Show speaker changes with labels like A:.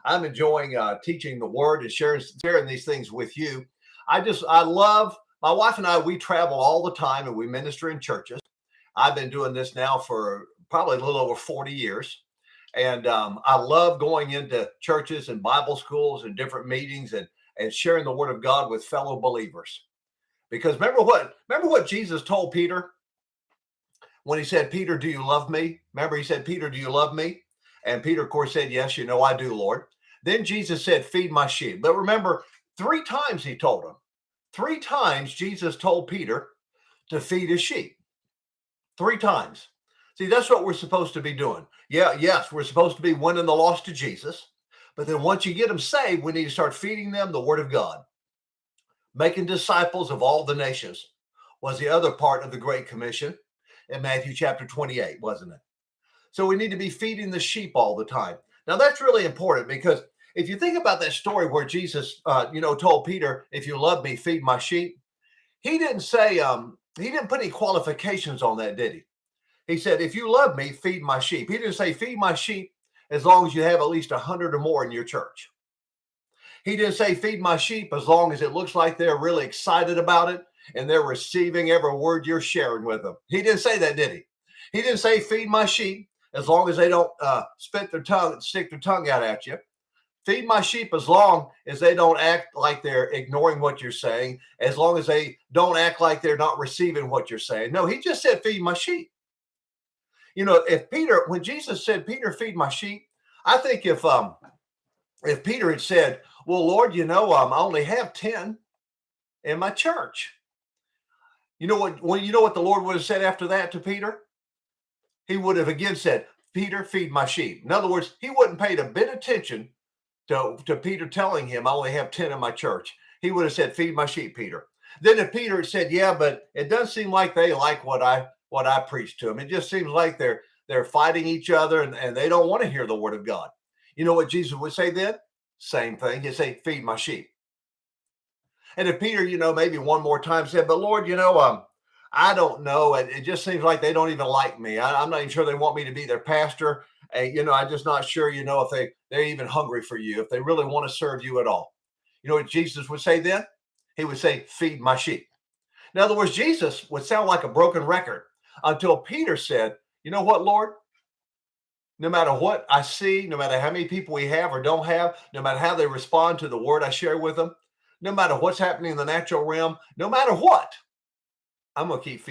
A: I'm enjoying teaching the word and sharing these things with you. I love my wife and I. We travel all the time and we minister in churches. I've been doing this now for probably a little over 40 years. And I love going into churches and Bible schools and different meetings and sharing the word of God with fellow believers. Because remember what Jesus told Peter when he said, Peter, do you love me? Remember, he said, Peter, do you love me? And Peter, of course, said, yes, I do, Lord. Then Jesus said, feed my sheep. But remember, 3 times he told him. 3 times Jesus told Peter to feed his sheep. 3 times. See, that's what we're supposed to be doing. Yeah, yes, we're supposed to be winning the lost to Jesus. But then once you get them saved, we need to start feeding them the word of God. Making disciples of all the nations was the other part of the Great Commission in Matthew chapter 28, wasn't it? So we need to be feeding the sheep all the time. Now, that's really important because if you think about that story where Jesus, told Peter, if you love me, feed my sheep. He didn't say, he didn't put any qualifications on that, did he? He said, if you love me, feed my sheep. He didn't say, feed my sheep as long as you have at least 100 or more in your church. He didn't say, feed my sheep as long as it looks like they're really excited about it and they're receiving every word you're sharing with them. He didn't say that, did he? He didn't say, feed my sheep as long as they don't stick their tongue out at you. Feed my sheep as long as they don't act like they're ignoring what you're saying, as long as they don't act like they're not receiving what you're saying. No, he just said, feed my sheep. When Jesus said, Peter, feed my sheep, I think if Peter had said, well, Lord, I only have 10 in my church. You know what the Lord would have said after that to Peter? He would have again said, Peter, feed my sheep. In other words, he wouldn't paid a bit of attention to Peter telling him, I only have 10 in my church. He would have said, feed my sheep, Peter. Then if Peter had said, yeah, but it doesn't seem like they like what I preach to them. It just seems like they're fighting each other and they don't want to hear the word of God. You know what Jesus would say then? Same thing. He'd say, feed my sheep. And if Peter, maybe one more time said, but Lord, I don't know. It just seems like they don't even like me. I'm not even sure they want me to be their pastor. And, I'm just not sure, if they're even hungry for you, if they really want to serve you at all. You know what Jesus would say then? He would say, feed my sheep. In other words, Jesus would sound like a broken record until Peter said, you know what, Lord? No matter what I see, no matter how many people we have or don't have, no matter how they respond to the word I share with them, no matter what's happening in the natural realm, no matter what, I'm going to keep feeding.